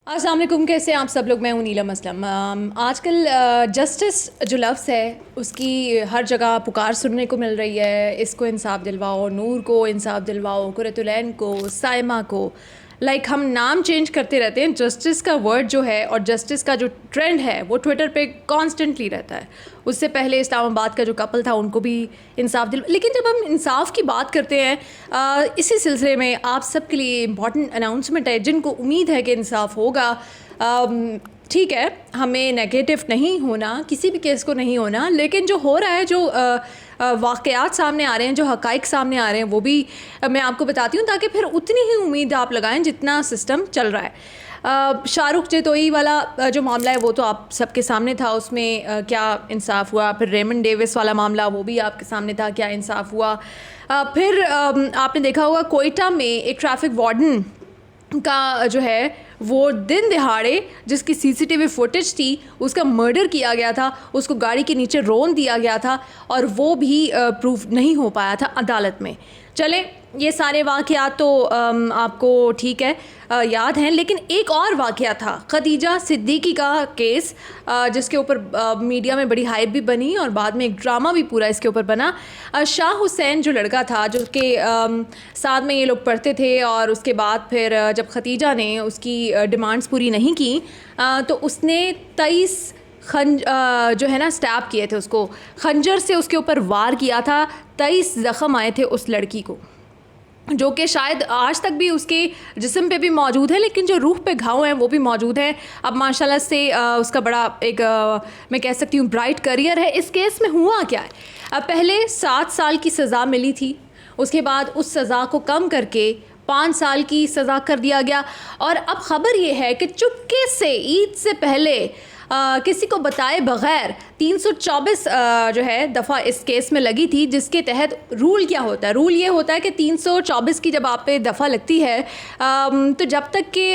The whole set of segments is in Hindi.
अस्सलाम वालेकुम, कैसे आप सब लोग। मैं हूँ नीलम असलम। आजकल जस्टिस जो लफ्ज़ है उसकी हर जगह पुकार सुनने को मिल रही है। इसको इंसाफ दिलवाओ, नूर को इंसाफ दिलवाओ, कुरतुलैन को, साइमा को। हम नाम चेंज करते रहते हैं। जस्टिस का वर्ड जो है और जस्टिस का जो ट्रेंड है वो ट्विटर पे कॉन्स्टेंटली रहता है। उससे पहले इस्लामाबाद का जो कपल था उनको भी इंसाफ दिल। लेकिन जब हम इंसाफ की बात करते हैं इसी सिलसिले में आप सब के लिए इम्पॉर्टेंट अनाउंसमेंट है जिनको उम्मीद है कि इंसाफ होगा। ठीक है, हमें नेगेटिव नहीं होना, किसी भी केस को नहीं होना, लेकिन जो हो रहा है, जो वाक़यात सामने आ रहे हैं, जो हक़ाइक़ सामने आ रहे हैं, वो भी मैं आपको बताती हूँ ताकि फिर उतनी ही उम्मीद आप लगाएं जितना सिस्टम चल रहा है। शाहरुख जतोई वाला जो मामला है वो तो आप सबके सामने था, उसमें क्या इंसाफ हुआ। फिर रेमंड डेविस वाला मामला वो भी आपके सामने था, क्या इंसाफ हुआ। फिर आपने देखा होगा कोयटा में एक ट्रैफिक वार्डन का जो है वो दिन दिहाड़े जिसकी सीसीटीवी फुटेज थी उसका मर्डर किया गया था, उसको गाड़ी के नीचे रोन दिया गया था और वो भी प्रूफ नहीं हो पाया था अदालत में। चले, ये सारे वाक़यात तो आपको ठीक है याद हैं, लेकिन एक और वाक़या था खदीजा सिद्दीकी का केस, जिसके ऊपर मीडिया में बड़ी हाइप भी बनी और बाद में एक ड्रामा भी पूरा इसके ऊपर बना। शाह हुसैन जो लड़का था जो कि साथ में ये लोग पढ़ते थे और उसके बाद फिर जब खदीजा ने उसकी डिमांड्स पूरी नहीं की तो उसने 23 जो है ना स्टैब किए थे, उसको खंजर से उसके ऊपर वार किया था। 23 ज़ख़म आए थे उस लड़की को, जो कि शायद आज तक भी उसके जिस्म पे भी मौजूद है, लेकिन जो रूह पे घाव हैं वो भी मौजूद हैं। अब माशाल्लाह से उसका बड़ा एक मैं कह सकती हूँ ब्राइट करियर है। इस केस में हुआ क्या है, अब पहले 7 साल की सज़ा मिली थी, उसके बाद उस सज़ा को कम करके 5 साल की सज़ा कर दिया गया। और अब ख़बर ये है कि चुपके से ईद से पहले किसी को बताए बग़ैर 324 जो है दफ़ा इस केस में लगी थी, जिसके तहत रूल क्या होता है। रूल ये होता है कि 324 की जब आप पे दफ़ा लगती है तो जब तक कि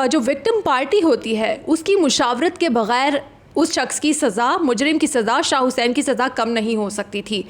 जो विक्टिम पार्टी होती है उसकी मुशावरत के बग़ैर उस शख्स की सज़ा, मुजरिम की सज़ा, शाह हुसैन की सज़ा कम नहीं हो सकती थी।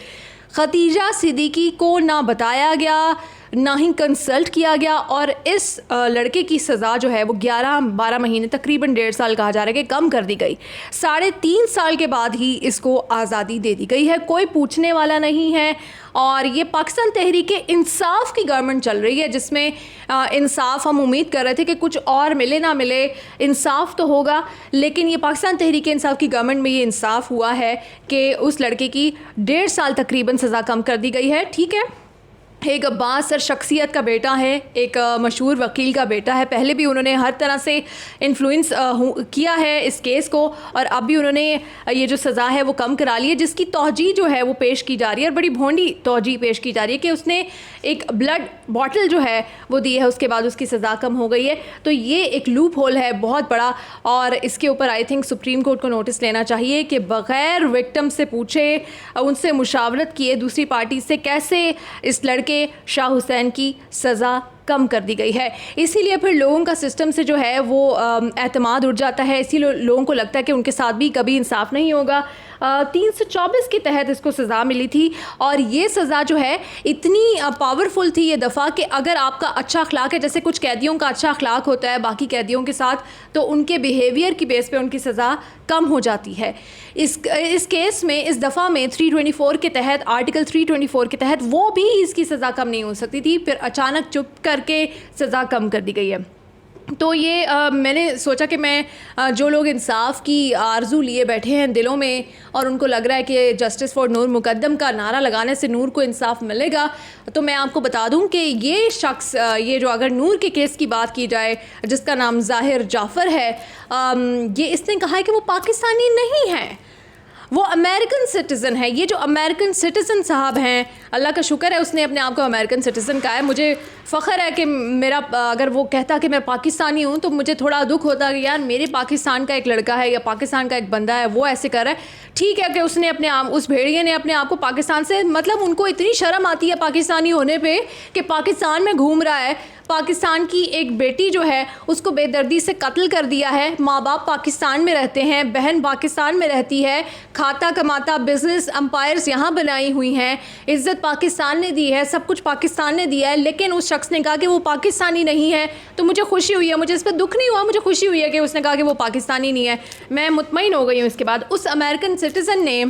खदीजा सिद्दीकी को ना बताया गया, ना ही कंसल्ट किया गया और इस लड़के की सज़ा जो है वो 11-12 महीने, तकरीबन 1.5 साल कहा जा रहा है कि कम कर दी गई। 3.5 साल के बाद ही इसको आज़ादी दे दी गई है, कोई पूछने वाला नहीं है। और ये पाकिस्तान तहरीक इंसाफ की गवर्नमेंट चल रही है, जिसमें इंसाफ हम उम्मीद कर रहे थे कि कुछ और मिले ना मिले, इंसाफ तो होगा, लेकिन ये पाकिस्तान तहरीक इंसाफ की गवर्नमेंट में ये इंसाफ हुआ है कि उस लड़के की 1.5 साल तकरीबन सज़ा कम कर दी गई है। ठीक है, एक बासर शख्सियत का बेटा है, एक मशहूर वकील का बेटा है, पहले भी उन्होंने हर तरह से इन्फ्लुएंस किया है इस केस को और अब भी उन्होंने ये जो सज़ा है वो कम करा ली है, जिसकी तौजी जो है वो पेश की जा रही है और बड़ी भोंडी तौजी पेश की जा रही है कि उसने एक ब्लड बॉटल जो है वो दी है, उसके बाद उसकी सज़ा कम हो गई है। तो ये एक लूप होल है बहुत बड़ा और इसके ऊपर आई थिंक सुप्रीम कोर्ट को नोटिस लेना चाहिए कि बग़ैर विक्टिम से पूछे, उनसे मुशावरत किए, दूसरी पार्टी से कैसे इस लड़के शाह हुसैन की सज़ा कम कर दी गई है। इसीलिए फिर लोगों का सिस्टम से जो है वो एतमाद उड़ जाता है, इसीलिए लोगों को लगता है कि उनके साथ भी कभी इंसाफ नहीं होगा। 324 के तहत इसको सज़ा मिली थी और ये सज़ा जो है इतनी पावरफुल थी ये दफ़ा कि अगर आपका अच्छा अखलाक है, जैसे कुछ कैदियों का अच्छा अखलाक होता है बाकी कैदियों के साथ, तो उनके बिहेवियर की बेस पे उनकी सज़ा कम हो जाती है। इस केस में, इस दफ़ा में 324 के तहत, आर्टिकल 324 के तहत वो भी इसकी सज़ा कम नहीं हो सकती थी, फिर अचानक चुप करके सज़ा कम कर दी गई है। तो ये मैंने सोचा कि मैं जो लोग इंसाफ की आरज़ू लिए बैठे हैं दिलों में और उनको लग रहा है कि जस्टिस फॉर नूर मुकद्दम का नारा लगाने से नूर को इंसाफ मिलेगा, तो मैं आपको बता दूं कि ये शख्स, ये जो अगर नूर के केस की बात की जाए जिसका नाम ज़ाहिर जाफ़र है, ये इसने कहा है कि वो पाकिस्तानी नहीं है, वो अमेरिकन सिटीज़न है। ये जो अमेरिकन सिटीज़न साहब हैं, अल्लाह का शुक्र है उसने अपने आप को अमेरिकन सिटीज़न कहा है। मुझे फ़ख्र है कि मेरा, अगर वो कहता कि मैं पाकिस्तानी हूँ तो मुझे थोड़ा दुख होता कि यार मेरे पाकिस्तान का एक लड़का है या पाकिस्तान का एक बंदा है वो ऐसे कर रहा है। ठीक है कि उसने अपने आप, उस भेड़िए ने अपने आप को पाकिस्तान से, मतलब उनको इतनी शर्म आती है पाकिस्तानी होने पे कि पाकिस्तान में घूम रहा है, पाकिस्तान की एक बेटी जो है उसको बेदर्दी से कत्ल कर दिया है। माँ बाप पाकिस्तान में रहते हैं, बहन पाकिस्तान में रहती है, खाता कमाता बिजनेस एम्पायर्स यहाँ बनाई हुई हैं, इज़्ज़त पाकिस्तान ने दी है, सब कुछ पाकिस्तान ने दिया है, लेकिन उस शख्स ने कहा कि वो पाकिस्तानी नहीं है। तो मुझे खुशी हुई है, मुझे इस पर दुख नहीं हुआ, मुझे खुशी हुई है कि उसने कहा कि वो पाकिस्तानी नहीं है। मैं मुतमईन हो गई हूँ। इसके बाद उस अमेरिकन सिटीज़न ने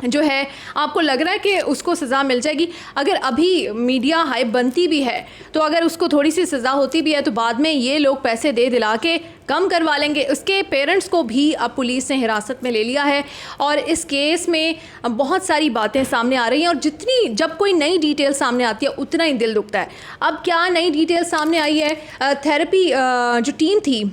जो है, आपको लग रहा है कि उसको सज़ा मिल जाएगी? अगर अभी मीडिया हाइप बनती भी है तो अगर उसको थोड़ी सी सज़ा होती भी है तो बाद में ये लोग पैसे दे दिला के कम करवा लेंगे। उसके पेरेंट्स को भी अब पुलिस ने हिरासत में ले लिया है और इस केस में बहुत सारी बातें सामने आ रही हैं और जितनी जब कोई नई डिटेल सामने आती है उतना ही दिल दुखता है। अब क्या नई डिटेल सामने आई है? थेरेपी जो टीम थी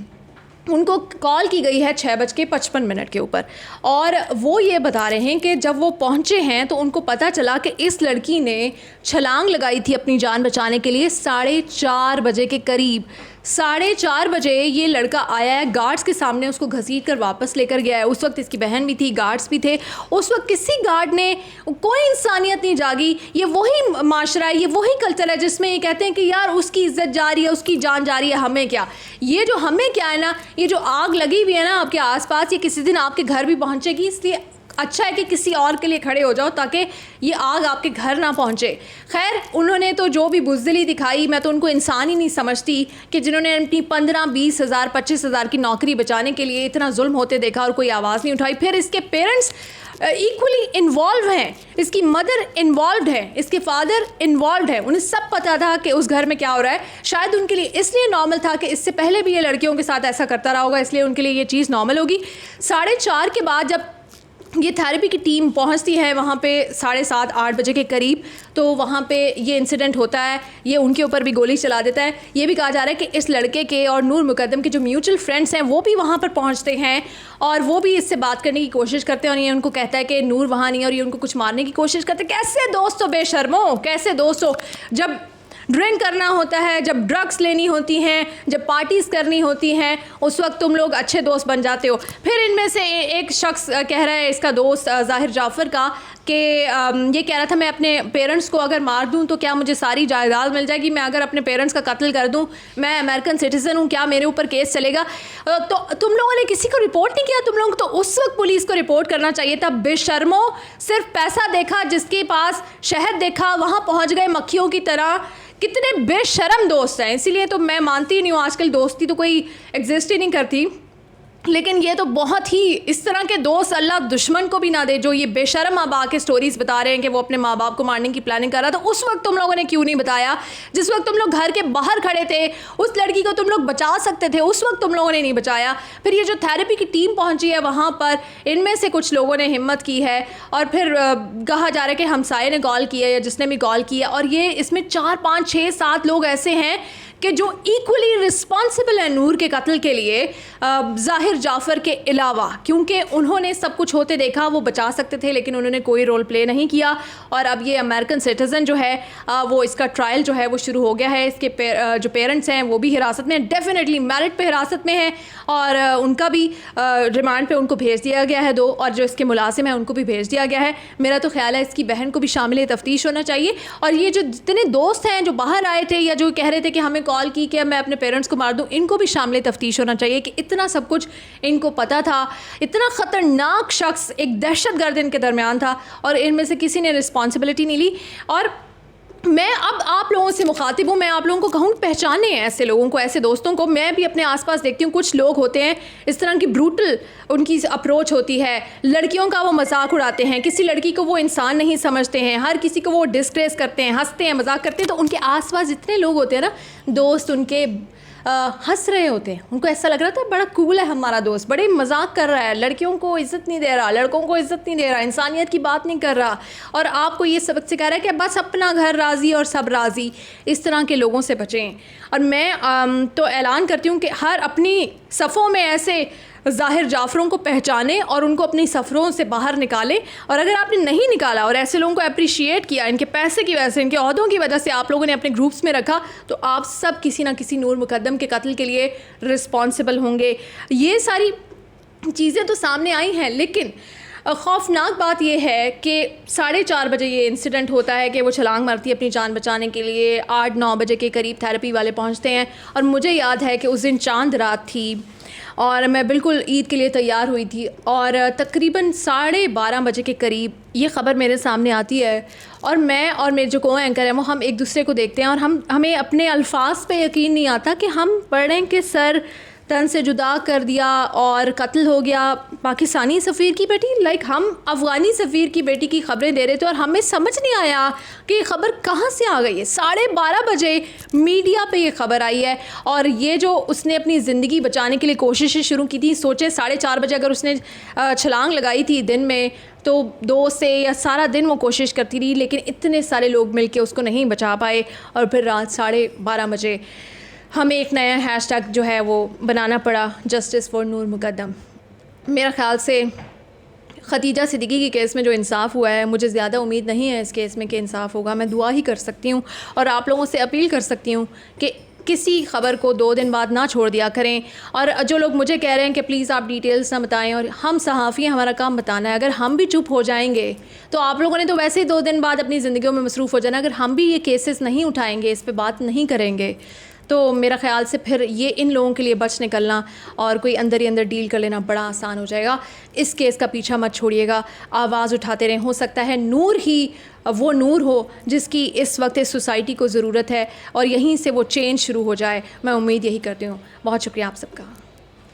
उनको कॉल की गई है 6:55 के ऊपर और वो ये बता रहे हैं कि जब वो पहुंचे हैं तो उनको पता चला कि इस लड़की ने छलांग लगाई थी अपनी जान बचाने के लिए 4:30 बजे के करीब। 4:30 बजे ये लड़का आया है, गार्ड्स के सामने उसको घसीट कर वापस लेकर गया है। उस वक्त इसकी बहन भी थी, गार्ड्स भी थे। उस वक्त किसी गार्ड ने, कोई इंसानियत नहीं जागी। ये वही माशरा है, ये वही कल्चर है जिसमें ये कहते हैं कि यार उसकी इज्जत जा रही है, उसकी जान जा रही है, हमें क्या। ये जो हमें क्या है ना, ये जो आग लगी हुई है ना आपके आसपास, ये किसी दिन आपके घर भी पहुंचेगी। इसलिए अच्छा है कि किसी और के लिए खड़े हो जाओ ताकि ये आग आपके घर ना पहुंचे। खैर, उन्होंने तो जो भी बुज़दिली दिखाई, मैं तो उनको इंसान ही नहीं समझती कि जिन्होंने अपनी 15-20 हज़ार 25 हज़ार की नौकरी बचाने के लिए इतना जुल्म होते देखा और कोई आवाज़ नहीं उठाई। फिर इसके पेरेंट्स इक्वली इन्वॉल्व हैं, इसकी मदर इन्वॉल्व है, इसके फादर इन्वॉल्व है। उन्हें सब पता था कि उस घर में क्या हो रहा है। शायद उनके लिए इसलिए नॉर्मल था कि इससे पहले भी ये लड़कियों के साथ ऐसा करता रहा होगा, इसलिए उनके लिए ये चीज़ नॉर्मल होगी। 4:30 के बाद जब ये थेरेपी की टीम पहुंचती है वहाँ पे 7:30-8 बजे के करीब, तो वहाँ पे ये इंसिडेंट होता है। ये उनके ऊपर भी गोली चला देता है। ये भी कहा जा रहा है कि इस लड़के के और नूर मुकद्दम के जो म्यूचुअल फ्रेंड्स हैं वो भी वहाँ पर पहुँचते हैं और वो भी इससे बात करने की कोशिश करते हैं और ये उनको कहता है कि नूर वहाँ नहीं है और ये उनको कुछ मारने की कोशिश करते हैं। कैसे दोस्तों बेशर्मो, कैसे दोस्तों, जब ड्रिंक करना होता है, जब ड्रग्स लेनी होती हैं, जब पार्टीज़ करनी होती हैं, उस वक्त तुम लोग अच्छे दोस्त बन जाते हो। फिर इनमें से एक शख्स कह रहा है, इसका दोस्त ज़ाहिर जाफ़र का, कि ये कह रहा था मैं अपने पेरेंट्स को अगर मार दूं तो क्या मुझे सारी जायदाद मिल जाएगी? मैं अगर अपने पेरेंट्स का कत्ल कर दूं, मैं अमेरिकन सिटीज़न हूं, क्या मेरे ऊपर केस चलेगा? तो तुम लोगों ने किसी को रिपोर्ट नहीं किया? तुम लोगों को तो उस वक्त पुलिस को रिपोर्ट करना चाहिए था। बेशर्मो, सिर्फ पैसा देखा, जिसके पास शहद देखा वहाँ पहुँच गए मक्खियों की तरह। कितने बेशर्म दोस्त हैं। इसीलिए तो मैं मानती नहीं हूँ आजकल दोस्ती तो कोई एग्जिस्ट ही नहीं करती। लेकिन ये तो बहुत ही इस तरह के दोस्त अल्लाह दुश्मन को भी ना दे, जो ये बेशर्म अब आके स्टोरीज बता रहे हैं कि वो अपने माँ बाप को मारने की प्लानिंग कर रहा था। उस वक्त तुम लोगों ने क्यों नहीं बताया? जिस वक्त तुम लोग घर के बाहर खड़े थे, उस लड़की को तुम लोग बचा सकते थे, उस वक्त तुम लोगों ने नहीं बचाया। फिर ये जो थेरेपी की टीम पहुंची है वहाँ पर, इनमें से कुछ लोगों ने हिम्मत की है और फिर कहा जा रहा है कि हमसाये ने कॉल किया या जिसने भी कॉल किया, और ये इसमें 4, 5, 6, 7 लोग ऐसे हैं कि जो इक्वली रिस्पॉन्सिबल है नूर के कत्ल के लिए, ज़ाहिर जाफ़र के अलावा, क्योंकि उन्होंने सब कुछ होते देखा। वो बचा सकते थे लेकिन उन्होंने कोई रोल प्ले नहीं किया। और अब ये अमेरिकन सिटीज़न जो है वो इसका ट्रायल जो है वो शुरू हो गया है। इसके जो पेरेंट्स हैं वो भी हिरासत में, डेफिनेटली मेरिट पे हिरासत में हैं और उनका भी रिमांड पे उनको भेज दिया गया है 2, और जो इसके मुलाजिम हैं उनको भी भेज दिया गया है। मेरा तो ख्याल है इसकी बहन को भी शामिल तफ्तीश होना चाहिए। और ये जो जितने दोस्त हैं जो बाहर आए थे या जो कह रहे थे कि हमें कॉल की कि मैं अपने पेरेंट्स को मार दूं, इनको भी शामिल तफ्तीश होना चाहिए कि इतना सब कुछ इनको पता था। इतना ख़तरनाक शख्स, एक दहशतगर्द इनके दरमियान था और इनमें से किसी ने रिस्पॉन्सिबिलिटी नहीं ली। और मैं अब आप लोगों से मुखातिब हूँ, मैं आप लोगों को कहूँ पहचाने ऐसे लोगों को, ऐसे दोस्तों को। मैं भी अपने आसपास देखती हूँ कुछ लोग होते हैं इस तरह की ब्रूटल उनकी अप्रोच होती है। लड़कियों का वो मजाक उड़ाते हैं, किसी लड़की को वो इंसान नहीं समझते हैं, हर किसी को वो डिस्क्रेस करते हैं, हंसते हैं, मजाक करते हैं। तो उनके आसपास जितने लोग होते हैं ना, दोस्त उनके हंस रहे होते हैं, उनको ऐसा लग रहा था बड़ा कूल है हमारा दोस्त, बड़े मजाक कर रहा है, लड़कियों को इज़्ज़त नहीं दे रहा, लड़कों को इज़्ज़त नहीं दे रहा, इंसानियत की बात नहीं कर रहा और आपको ये सबक सिखा रहा है कि बस अपना घर राज़ी और सब राज़ी। इस तरह के लोगों से बचें। और मैं तो ऐलान करती हूँ कि हर अपनी सफ़ों में ऐसे ज़ाहिर जाफ़रों को पहचाने और उनको अपनी सफ़रों से बाहर निकालें। और अगर आपने नहीं निकाला और ऐसे लोगों को अप्रिशिएट किया, इनके पैसे की वजह से, इनके ओहदों की वजह से आप लोगों ने अपने ग्रुप्स में रखा, तो आप सब किसी ना किसी नूर मुकद्दम के कत्ल के लिए रिस्पॉन्सिबल होंगे। ये सारी चीज़ें तो सामने आई हैं, लेकिन खौफनाक बात यह है कि 4:30 बजे ये इंसिडेंट होता है कि वो छलांग मारती है अपनी जान बचाने के लिए। 8-9 बजे के करीब थेरेपी वाले पहुंचते हैं और मुझे याद है कि उस दिन चांद रात थी और मैं बिल्कुल ईद के लिए तैयार हुई थी और तकरीबन 12:30 बजे के करीब ये ख़बर मेरे सामने आती है और मैं और मेरे जो को एंकर हैं वो हम एक दूसरे को देखते हैं और हमें अपने अल्फाज पे यकीन नहीं आता कि हम पढ़ रहे हैं कि सर तन से जुदा कर दिया और कत्ल हो गया पाकिस्तानी सफ़ीर की बेटी, लाइक हम अफ़गानी सफ़ीर की बेटी की ख़बरें दे रहे थे और हमें समझ नहीं आया कि ये ख़बर कहाँ से आ गई है। 12:30 बजे मीडिया पे ये ख़बर आई है और ये जो उसने अपनी ज़िंदगी बचाने के लिए कोशिशें शुरू की थी, सोचे 4:30 बजे अगर उसने छलांग लगाई थी दिन में तो 2 से या सारा दिन वो कोशिश करती रही, लेकिन इतने सारे लोग मिलके उसको नहीं बचा पाए और फिर रात 12:30 बजे हमें एक नया हैशटैग जो है वो बनाना पड़ा, जस्टिस फॉर नूर मुकद्दम। मेरा ख़्याल से खदीजा सिद्दीकी के केस में जो इंसाफ हुआ है, मुझे ज़्यादा उम्मीद नहीं है इस केस में कि इंसाफ होगा। मैं दुआ ही कर सकती हूँ और आप लोगों से अपील कर सकती हूँ कि किसी ख़बर को 2 दिन बाद ना छोड़ दिया करें। और जो लोग मुझे कह रहे हैं कि प्लीज़ आप डिटेल्स ना बताएं, और हम सहाफ़ी हैं, हमारा काम बताना है। अगर हम भी चुप हो जाएंगे तो आप लोगों ने तो वैसे ही 2 दिन बाद अपनी ज़िंदगियों में मसरूफ़ हो जाना। अगर हम भी ये केसेस नहीं उठाएंगे, इस पर बात नहीं करेंगे, तो मेरा ख़्याल से फिर ये इन लोगों के लिए बच निकलना और कोई अंदर ही अंदर डील कर लेना बड़ा आसान हो जाएगा। इस केस का पीछा मत छोड़िएगा, आवाज़ उठाते रहें। हो सकता है नूर ही वो नूर हो जिसकी इस वक्त इस सोसाइटी को ज़रूरत है और यहीं से वो चेंज शुरू हो जाए। मैं उम्मीद यही करती हूँ। बहुत शुक्रिया आप सबका।